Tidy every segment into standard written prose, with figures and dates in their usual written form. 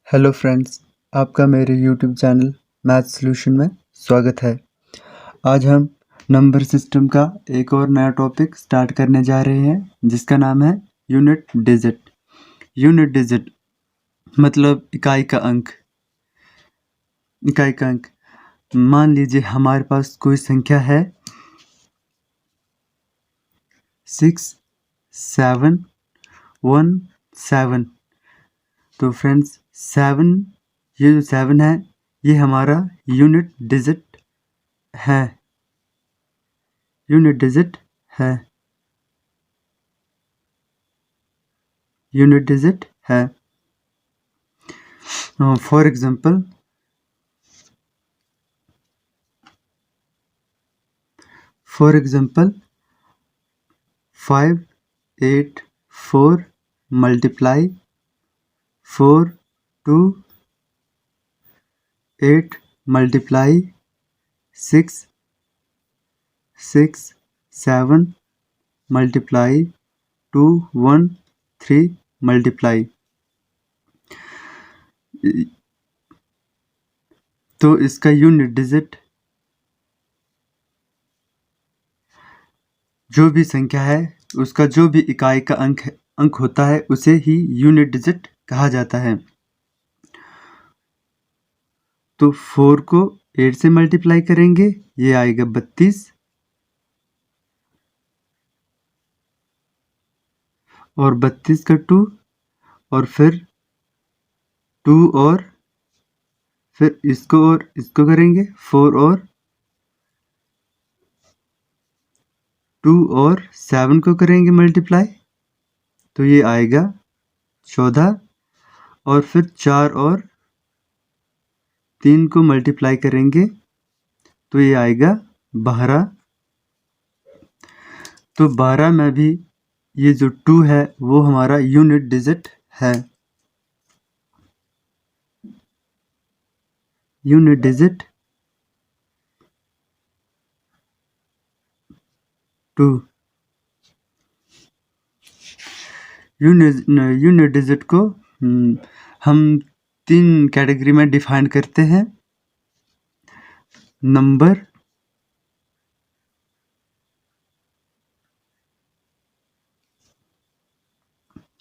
Hello friends, आपका मेरे YouTube channel math solution में स्वागत है। आज हम नंबर सिस्टम का एक और नया टॉपिक स्टार्ट करने जा रहे हैं जिसका नाम है यूनिट डिजिट। यूनिट डिजिट मतलब इकाई का अंक। मान लीजिए हमारे पास कोई संख्या है 6717। तो फ्रेंड्स ये जो 7 है ये हमारा यूनिट डिजिट है। यूनिट डिजिट है। For example 584 multiply 4 to 8 multiply 6 7 multiply 2 1 3 multiply। तो इसका यूनिट डिजिट जो भी संख्या है उसका जो भी इकाई का अंक होता है उसे ही यूनिट डिजिट कहा जाता है। तो 4 को 8 से मल्टीप्लाई करेंगे, ये आएगा 32 और 32 का 2 और फिर 2 और फिर इसको करेंगे 4 और 2 और 7 को करेंगे मल्टीप्लाई, तो ये आएगा 14 और फिर 4 और 3 को मल्टीप्लाई करेंगे तो ये आएगा 12। तो 12 में भी ये जो 2 है वो हमारा यूनिट डिजिट है। Unit digit 2। यूनिट डिजिट को हम 3 कैटेगरी में डिफाइन करते हैं। Number,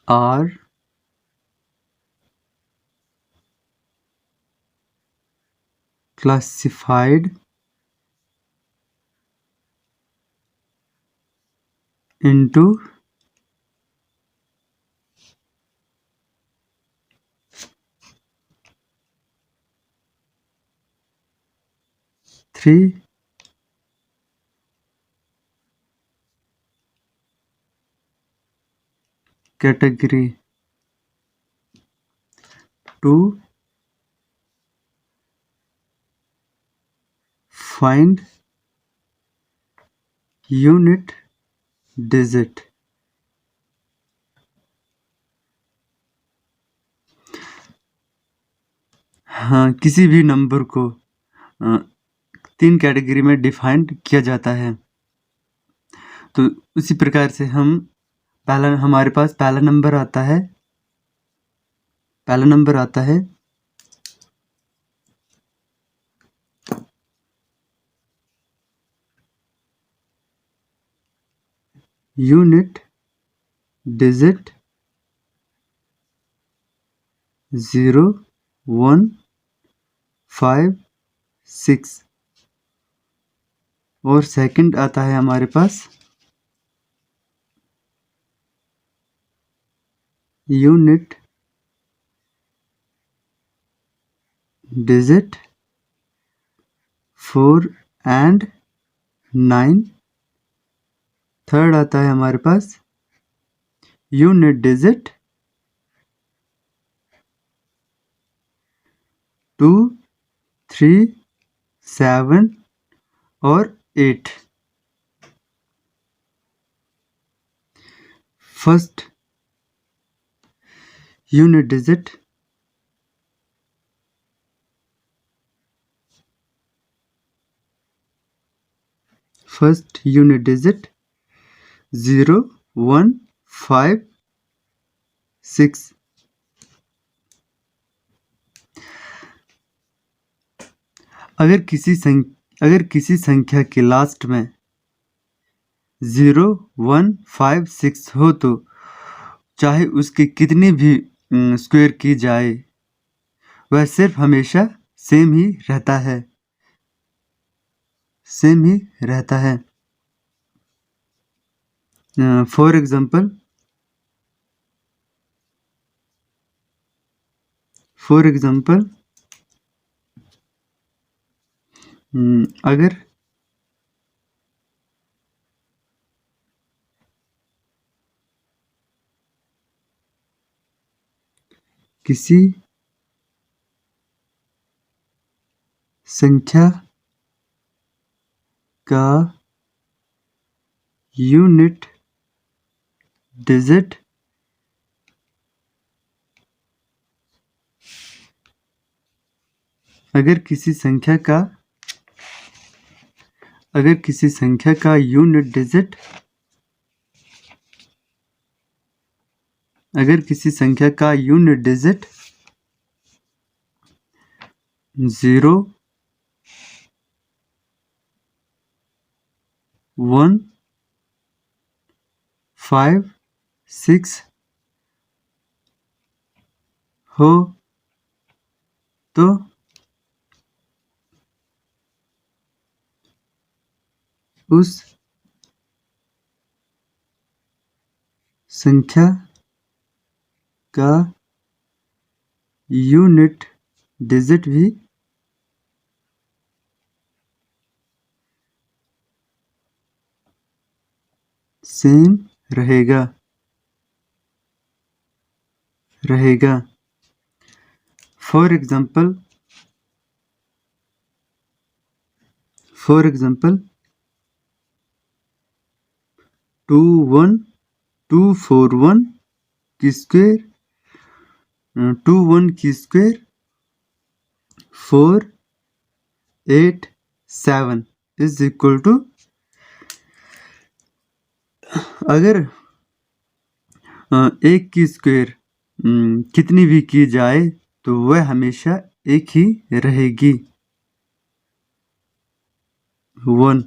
are, classified, into three category to find unit digit. हाँ, किसी भी नंबर को 3 कैटेगरी में डिफाइंड किया जाता है। तो उसी प्रकार से हमारे पास पहला नंबर आता है यूनिट डिजिट 0 1 5 6 और सेकंड आता है हमारे पास यूनिट डिजिट 4 एंड 9। थर्ड आता है हमारे पास यूनिट डिजिट 2 3 7 और 8। First unit digit first unit digit 0 1 5 6। अगर किसी संख्या के लास्ट में 0, 1, 5, 6 हो तो चाहे उसकी कितनी भी स्क्वायर की जाए वह सिर्फ हमेशा सेम ही रहता है, सेम ही रहता है। फॉर एग्जाम्पल अगर किसी संख्या का यूनिट डिजिट अगर किसी संख्या का यूनिट डिजिट अगर किसी संख्या का यूनिट डिजिट 0, 1, 5, 6 हो तो उस संख्या का यूनिट डिजिट भी सेम रहेगा। फॉर एग्जाम्पल 241 की स्क्वायर 487 इज इक्वल टू, अगर एक की स्क्वायर कितनी भी की जाए तो वह हमेशा एक ही रहेगी, 1।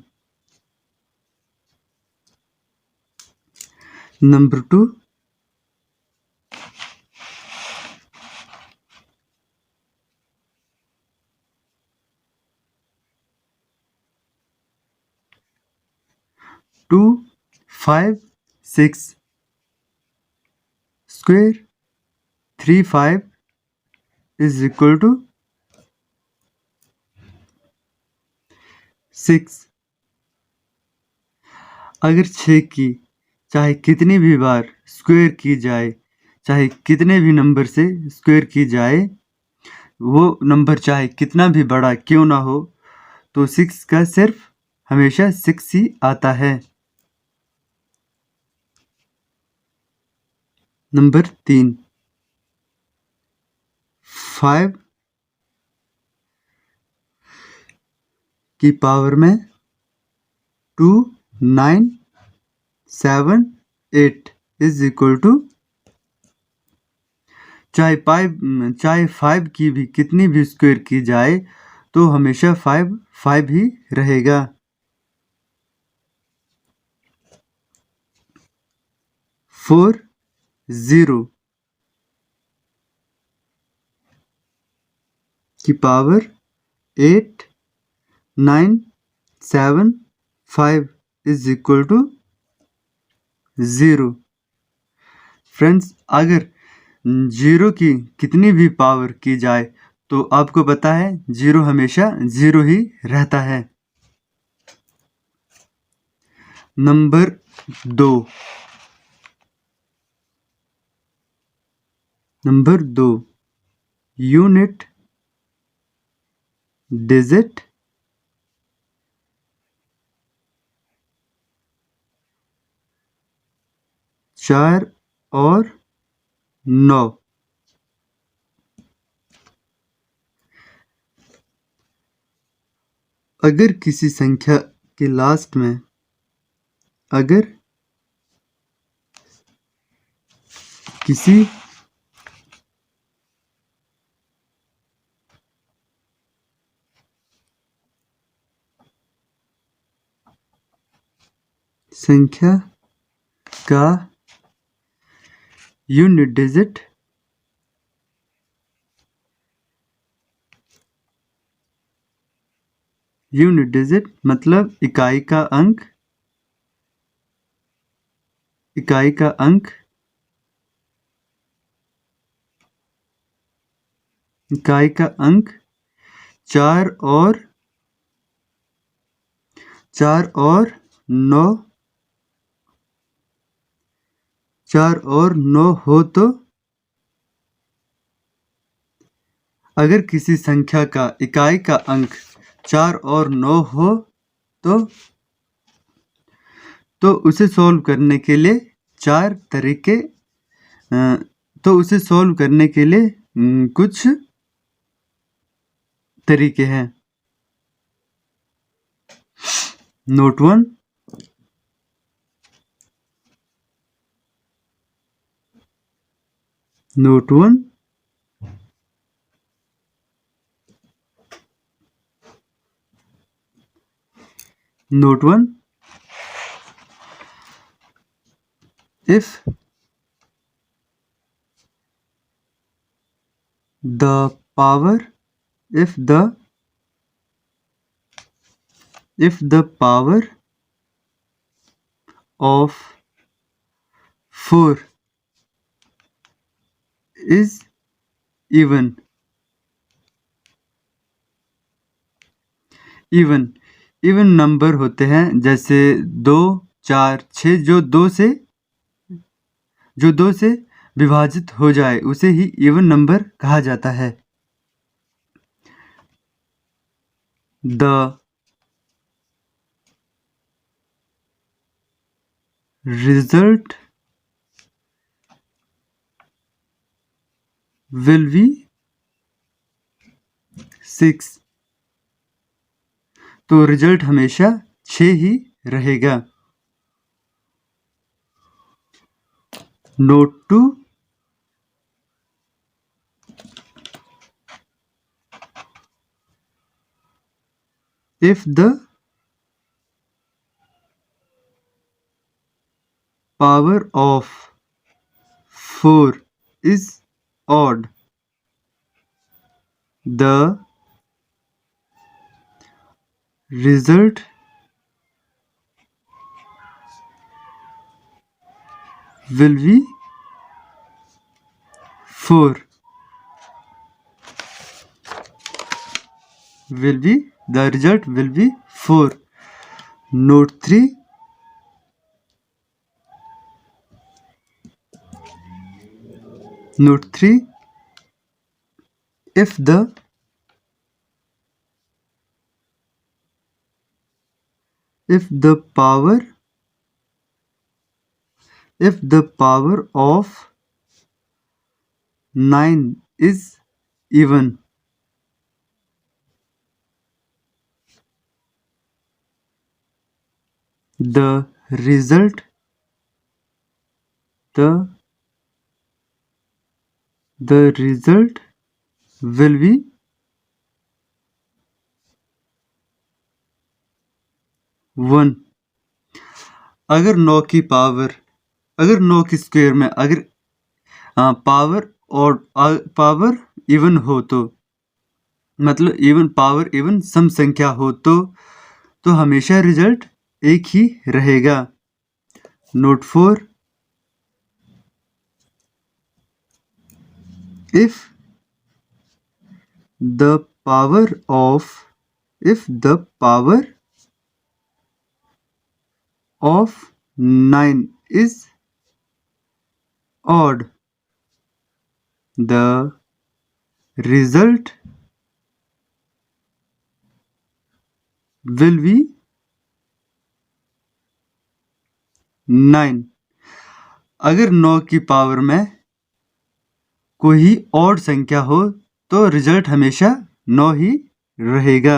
नंबर 2, 2, 5, 6 स्क्वायर 35 इज इक्वल टू 6। अगर 6 की चाहे कितनी भी बार स्क्वायर की जाए, चाहे कितने भी नंबर से स्क्वायर की जाए, वो नंबर चाहे कितना भी बड़ा क्यों ना हो, तो 6 का सिर्फ हमेशा 6 ही आता है। नंबर 3, 5 की पावर में 2, 9, 7, 8 इज इक्वल टू, चाहे 5 की भी कितनी भी स्क्वायर की जाए तो हमेशा 5 ही रहेगा। 4, 0 की power 8, 9, 7, 5 is equal to 0। Friends, अगर 0 की कितनी भी पावर की जाए तो आपको पता है 0 हमेशा 0 ही रहता है। नंबर 2, यूनिट डिजिट चार और 9। अगर किसी संख्या के लास्ट में अगर किसी संख्या का यूनिट डिजिट मतलब इकाई का अंक, इकाई का अंक, इकाई का अंक 4 और 9, 4 और 9 हो तो अगर किसी संख्या का इकाई का अंक 4 और 9 हो तो उसे सॉल्व करने के लिए चार तरीके उसे सॉल्व करने के लिए कुछ तरीके हैं। Note 1, note 1, note 1, if the power of 4 is even number होते हैं जैसे 2, 4, 6 जो 2 से विभाजित हो जाए उसे ही इवन नंबर कहा जाता है। The result will be 6, तो रिजल्ट हमेशा 6 ही रहेगा। Note 2, if the power of 4 is odd, the result will be 4, the result will be 4। Note 3, if the power of 9 is even, the result will be 1। अगर 9 की square में अगर power even हो तो मतलब पावर इवन सम संख्या हो तो हमेशा रिजल्ट एक ही रहेगा। Note 4, if the power of 9 is odd, the result will be 9। अगर 9 की पावर में कोई ऑड संख्या हो तो रिजल्ट हमेशा 9 ही रहेगा।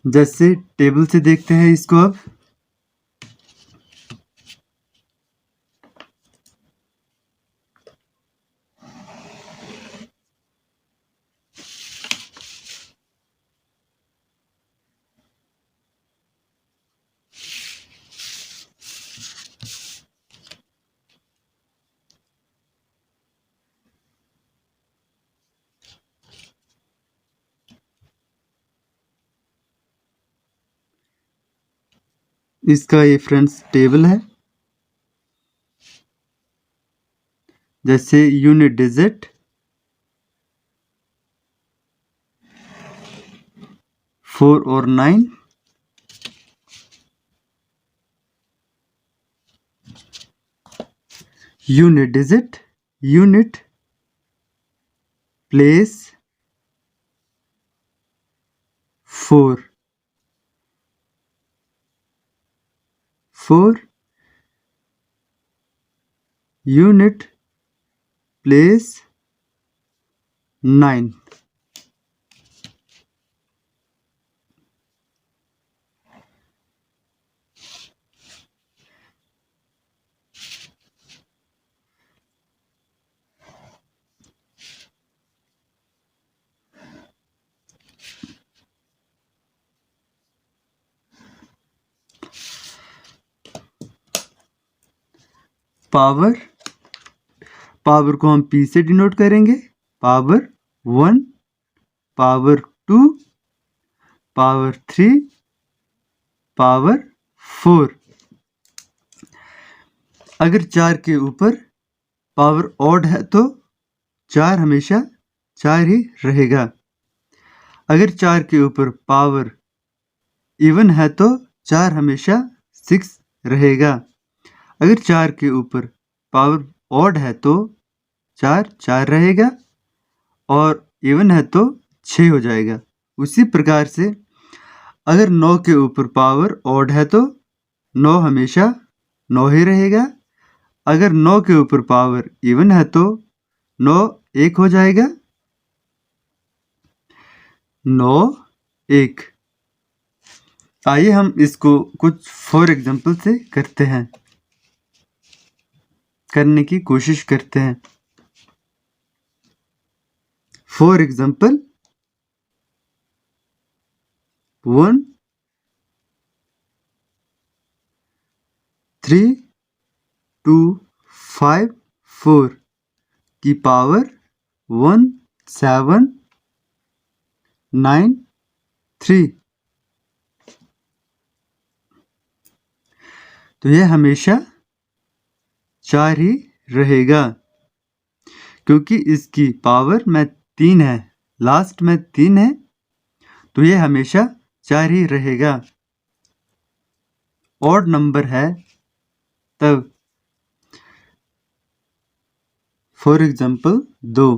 जैसे टेबल से देखते हैं इसको अब। इसका ये फ्रेंड्स टेबल है। जैसे यूनिट डिजिट 4 और 9, unit digit, unit, place 4, unit, place 9। Power, power को हम P से डिनोट करेंगे। Power 1, power 2, power 3, power 4। अगर 4 के ऊपर पावर ऑड है तो 4 हमेशा 4 ही रहेगा। अगर 4 के ऊपर पावर इवन है तो 4 हमेशा 6 रहेगा। अगर 4 के ऊपर पावर ऑड है तो 4 4 रहेगा और इवन है तो 6 हो जाएगा। उसी प्रकार से अगर 9 के ऊपर पावर ऑड है तो 9 हमेशा 9 ही रहेगा। अगर 9 के ऊपर पावर इवन है तो 9 1 हो जाएगा। 9 1। आइए हम इसको कुछ फॉर एग्जांपल से करने की कोशिश करते हैं। फॉर एग्जांपल 1 3 2 5 4 की पावर 1 7 9 3। तो यह हमेशा 4 ही रहेगा क्योंकि इसकी पावर में 3 है, लास्ट में 3 है, तो यह हमेशा 4 ही रहेगा। ऑड नंबर है तब फॉर एग्जांपल 2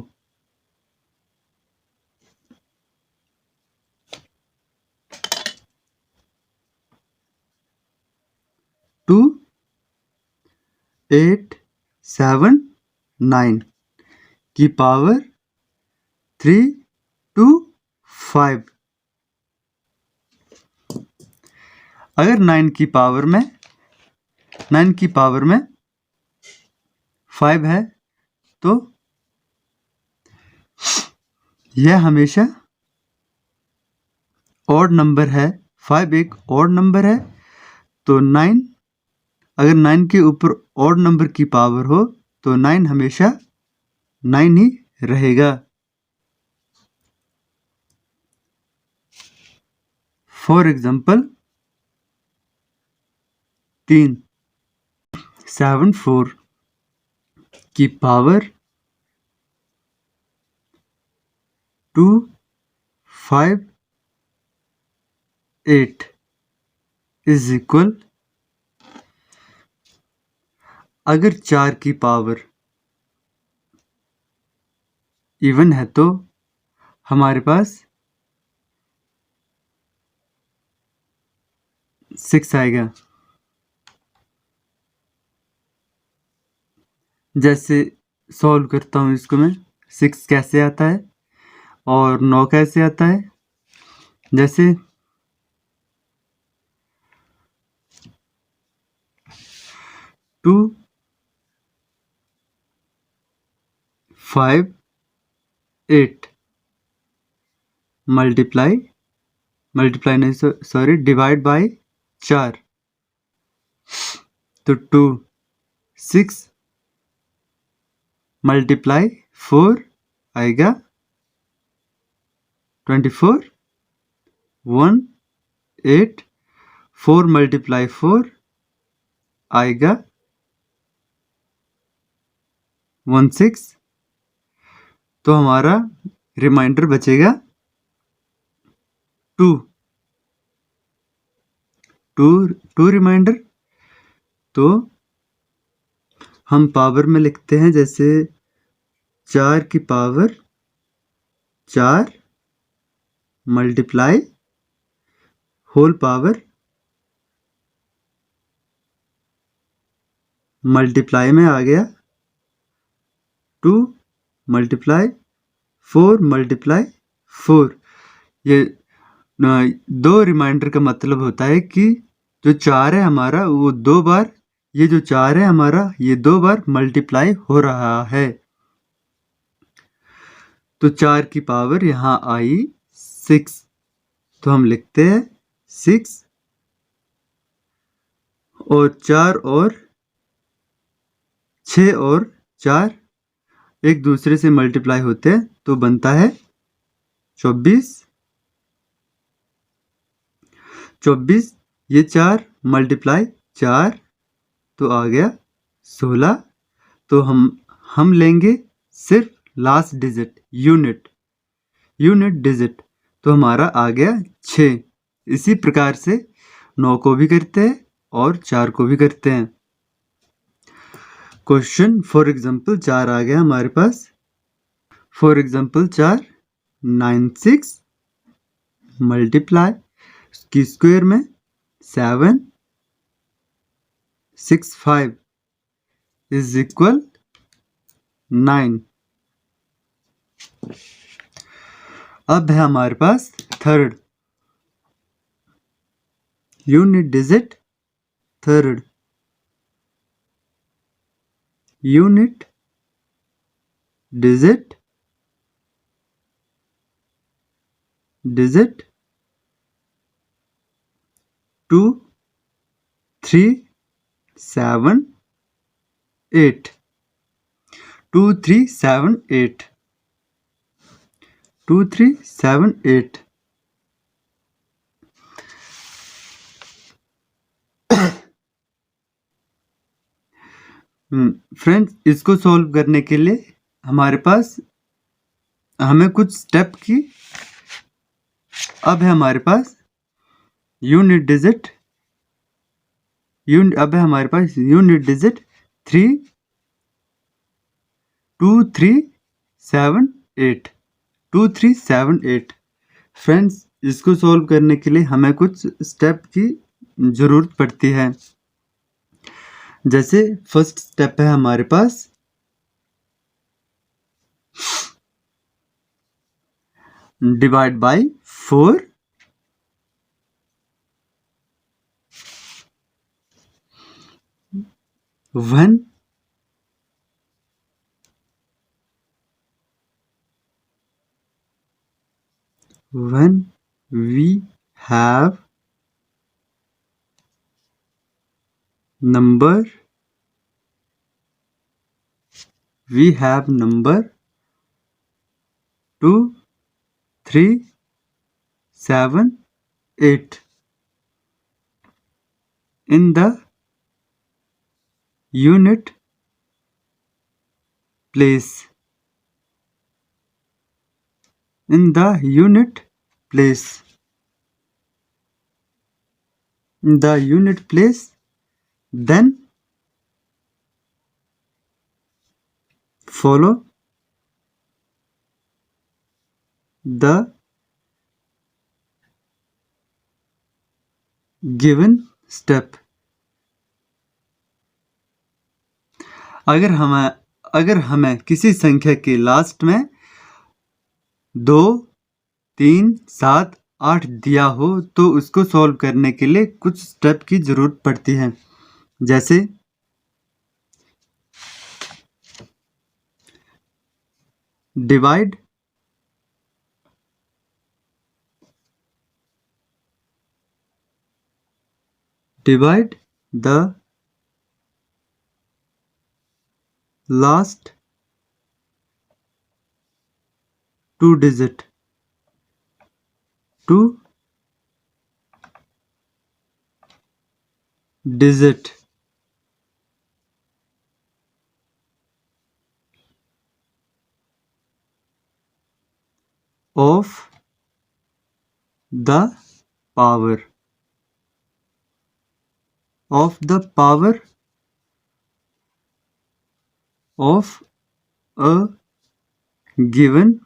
2 8 7 9 की पावर 3 2 5। अगर 9 की पावर में 5 है तो यह हमेशा ऑड नंबर है। 5 एक ऑड नंबर है तो 9, अगर 9 के ऊपर ऑड नंबर की पावर हो तो 9 हमेशा 9 ही रहेगा। फॉर एग्जांपल 3 7 4 की पावर 2 5 8 इज इक्वल, अगर 4 की पावर इवन है तो हमारे पास 6 आएगा। जैसे सॉल्व करता हूँ इसको मैं, 6 कैसे आता है और 9 कैसे आता है। जैसे 2 5 8 मल्टीप्लाई नहीं सॉरी डिवाइड बाय 4 तो 2 6 मल्टीप्लाई 4 आएगा 24 1 8 4 मल्टीप्लाई 4 आएगा 16। तो हमारा रिमाइंडर बचेगा 2 रिमाइंडर। तो हम पावर में लिखते हैं, जैसे 4 की power 4 multiply whole power, multiply में आ गया 2 मल्टीप्लाई 4 मल्टीप्लाई 4। ये दो रिमाइंडर का मतलब होता है कि जो 4 है हमारा वो 2 बार, ये जो 4 है हमारा ये 2 बार मल्टीप्लाई हो रहा है। तो 4 की पावर यहाँ आई 6। तो हम लिखते हैं 6 और 4 और 6 और 4 एक दूसरे से मल्टीप्लाई होते हैं तो बनता है 24। 24 ये 4 मल्टीप्लाई 4 तो आ गया 16। तो हम लेंगे सिर्फ लास्ट डिजिट यूनिट डिजिट, तो हमारा आ गया 6। इसी प्रकार से 9 को भी करते हैं और 4 को भी करते हैं। क्वेश्चन फॉर एग्जांपल 4 आ गया हमारे पास। फॉर एग्जांपल 4 96 मल्टीप्लाई की स्क्वायर में 765 इज इक्वल 9। अब है हमारे पास third unit digit, third unit digit 2 3 7 8 2 3 7 8 2 3 7 8। Friends, इसको सॉल्व करने के लिए हमारे पास हमें कुछ स्टेप की अब है हमारे पास यूनिट डिजिट अब है हमारे पास यूनिट डिजिट 3 2 3 7 8 2 3 7 8। फ्रेंड्स, इसको सॉल्व करने के लिए हमें कुछ स्टेप की जरूरत पड़ती है। जैसे फर्स्ट स्टेप है हमारे पास divide by 4। when we have number 2 3 7 8 in the unit place, in the unit place, in the unit place, then follow the given step। अगर हमें किसी संख्या के लास्ट में 2 3 7 8 दिया हो तो उसको सॉल्व करने के लिए कुछ स्टेप की जरूरत पड़ती है। जैसे divide the last 2 digit to digit of the power of a given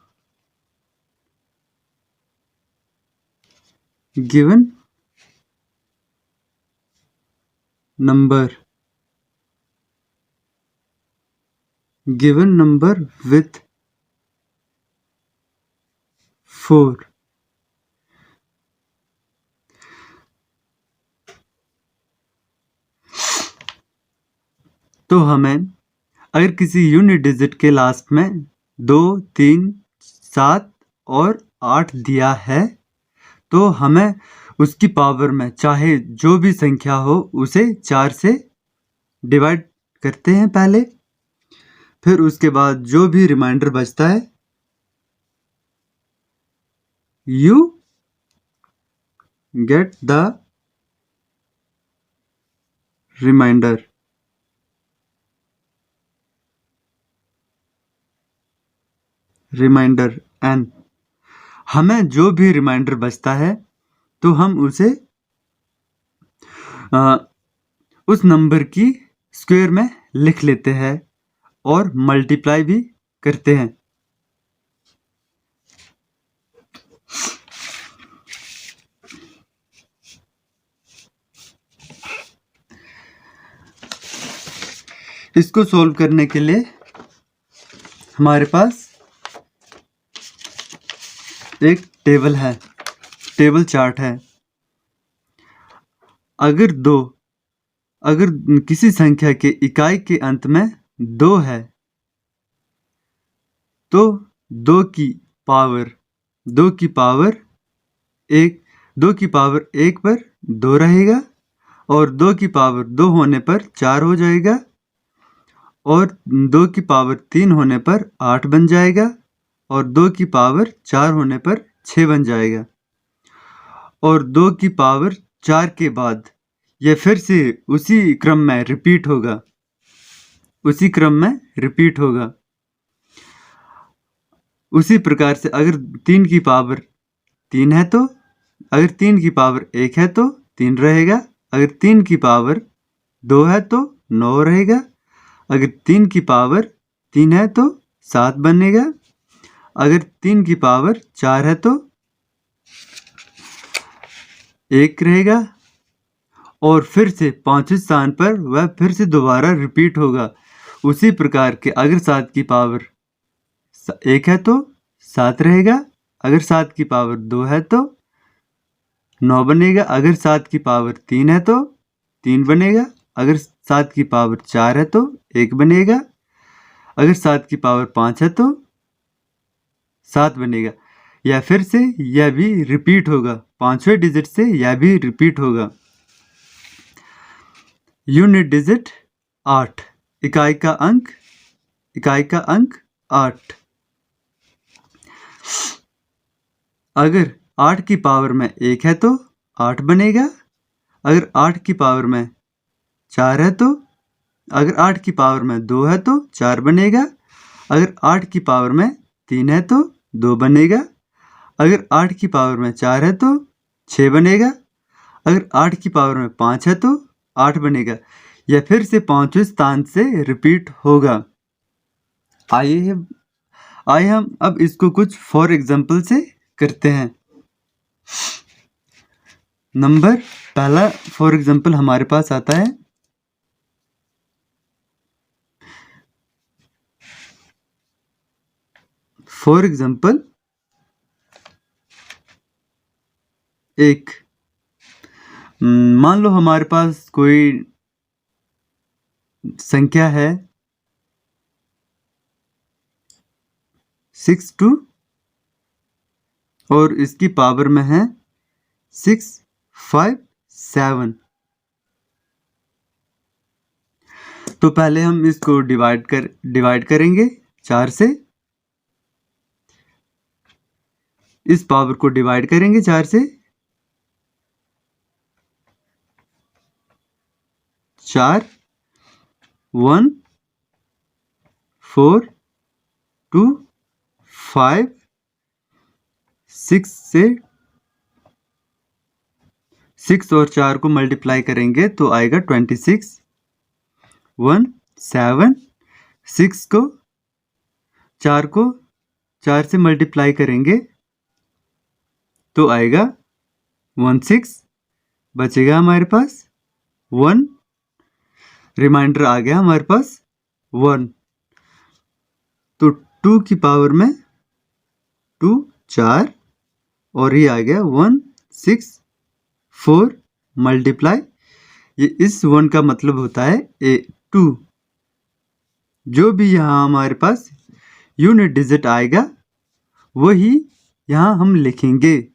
number with 4। तो हमें अगर किसी यूनिट डिजिट के लास्ट में 2, 3, 7 और 8 दिया है तो हमें उसकी पावर में चाहे जो भी संख्या हो उसे 4 से डिवाइड करते हैं पहले। फिर उसके बाद जो भी रिमाइंडर बचता है you get the reminder. And हमें जो भी रिमाइंडर बचता है तो हम उसे उस नंबर की स्क्वायर में लिख लेते हैं और मल्टीप्लाई भी करते हैं। इसको सॉल्व करने के लिए हमारे पास एक टेबल चार्ट है। अगर किसी संख्या के इकाई के अंत में 2 है तो 2 की पावर 1 पर 2 रहेगा और 2 की पावर 2 होने पर 4 हो जाएगा और 2 की पावर 3 होने पर 8 बन जाएगा और 2 की पावर 4 होने पर 6 बन जाएगा और 2 की पावर 4 के बाद यह फिर से उसी क्रम में रिपीट होगा। उसी प्रकार से अगर 3 की पावर 3 है तो 1 है तो 3 रहेगा। अगर 3 की पावर 2 है तो 9 रहेगा। अगर 3 की पावर 3 है तो 7 बनेगा। अगर 3 की पावर 4 है तो 1 रहेगा और फिर से 5वें स्थान पर वह फिर से दोबारा रिपीट होगा। उसी प्रकार के अगर 7 की पावर 1 है तो 7 रहेगा। अगर 7 की पावर 2 है तो 9 बनेगा। अगर 7 की पावर 3 है तो 3 बनेगा। अगर 7 की पावर 4 है तो 1 बनेगा। अगर 7 की पावर 5 है तो 7 बनेगा। या फिर से यह भी रिपीट होगा, 5वें डिजिट से यह भी रिपीट होगा। यूनिट डिजिट 8, इकाई का अंक 8। अगर 8 की पावर में 1 है तो 8 बनेगा। अगर 8 की पावर में 4 है तो अगर 8 की पावर में 2 है तो 4 बनेगा। अगर 8 की पावर में 3 है तो 2 बनेगा। अगर 8 की पावर में 4 है तो 6 बनेगा। अगर 8 की पावर में 5 है तो 8 बनेगा। यह फिर से 5वें स्थान से रिपीट होगा। आइए हम अब इसको कुछ फॉर एग्जाम्पल से करते हैं। नंबर पहला फॉर एग्जाम्पल हमारे पास आता है फॉर एग्जाम्पल 1। मान लो हमारे पास कोई संख्या है 62 और इसकी पावर में है 657। तो पहले हम इसको डिवाइड करेंगे 4 से। इस पावर को डिवाइड करेंगे 4 से 4 1 4 2 5 6 से 6 और 4 को मल्टीप्लाई करेंगे तो आएगा 26 1 7 6 को 4 से मल्टीप्लाई करेंगे तो आएगा 16 बचेगा हमारे पास 1 रिमाइंडर आ गया हमारे पास 1 तो 2 की पावर में 2 4 और ये आ गया 1 6 4 मल्टीप्लाई ये इस 1 का मतलब होता है 2 जो भी यहाँ हमारे पास यूनिट डिजिट आएगा वही यहाँ हम लिखेंगे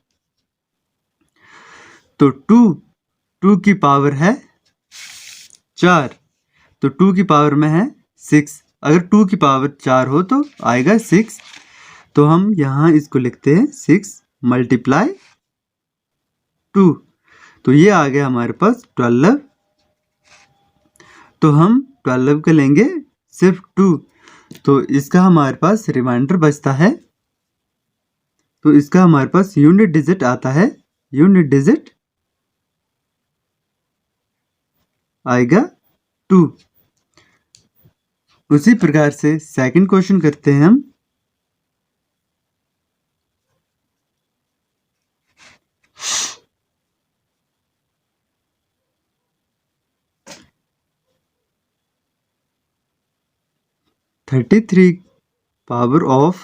तो 2 की पावर है 4 तो 2 की पावर में है 6 अगर 2 की पावर 4 हो तो आएगा 6 तो हम यहाँ इसको लिखते हैं 6 मल्टीप्लाई 2 तो ये आ गया हमारे पास 12 तो हम 12 का लेंगे सिर्फ 2 तो इसका हमारे पास रिमाइंडर बचता है तो इसका हमारे पास यूनिट डिजिट आता है यूनिट डिजिट आएगा 2 उसी प्रकार से सेकंड क्वेश्चन करते हैं हम (33 पावर ऑफ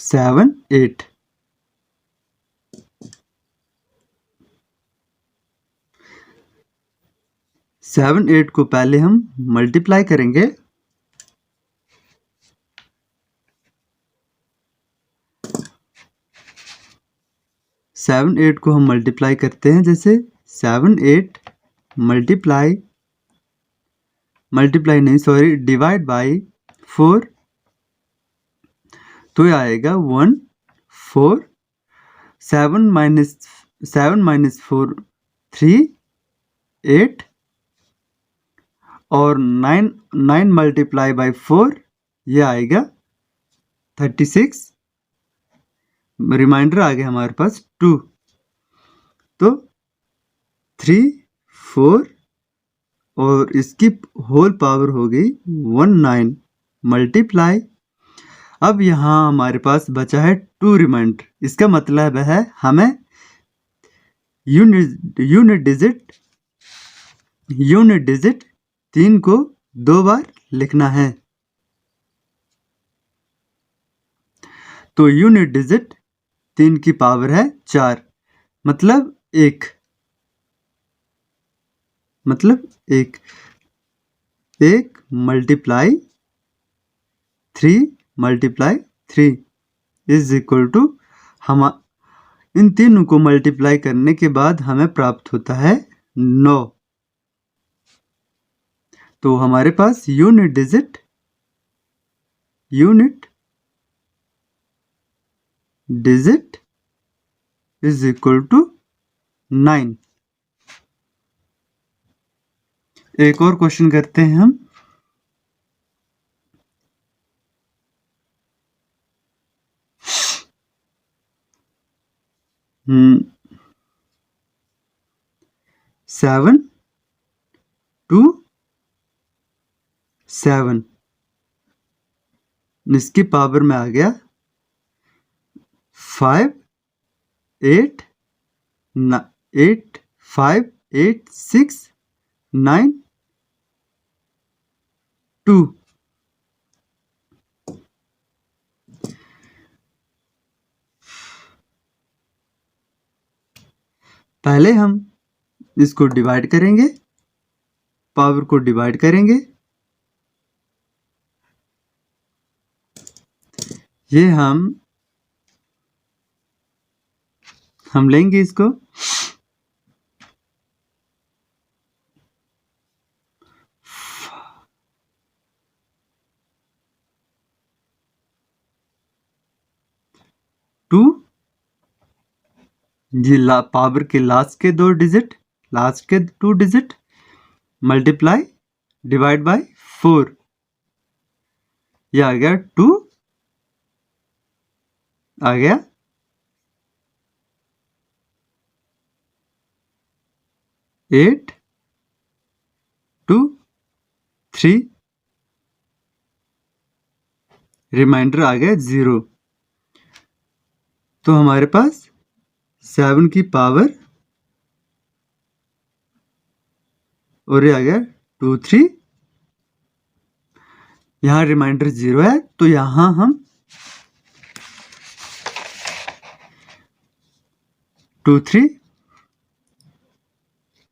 7 8 7 8 को पहले हम मल्टीप्लाई करेंगे 7 8 को हम मल्टीप्लाई करते हैं जैसे 7 8 मल्टीप्लाई नहीं सॉरी डिवाइड बाय 4 तो ये आएगा 1 4 7 माइनस 4 3 8 और 9 मल्टीप्लाई बाय 4 ये आएगा 36 रिमाइंडर आ गया हमारे पास 2 तो 3 4 और इसकी होल पावर हो गई 19 मल्टीप्लाई अब यहाँ हमारे पास बचा है 2 रिमाइंडर इसका मतलब है हमें यूनिट डिजिट 3 को 2 बार लिखना है तो यूनिट डिजिट 3 की पावर है 4 मतलब 1 मल्टीप्लाई 3 इज इक्वल टू हम इन तीनों को मल्टीप्लाई करने के बाद हमें प्राप्त होता है 9 तो हमारे पास unit digit is equal to 9 एक और क्वेश्चन करते हैं हम सेवन 2 7 इसकी पावर में आ गया 5 8 8 5 8 6 9 2 पहले हम इसको डिवाइड करेंगे पावर को डिवाइड करेंगे ये हम लेंगे इसको 2 ये पावर के लास्ट के 2 डिजिट, लास्ट के 2 डिजिट मल्टीप्लाई डिवाइड बाय 4, ये आ गया 2, आ गया 8 2 3, रिमाइंडर आ गया 0। तो हमारे पास 7 की पावर और ये आ गया 2 3, यहाँ रिमाइंडर 0 है तो यहाँ हम 2 3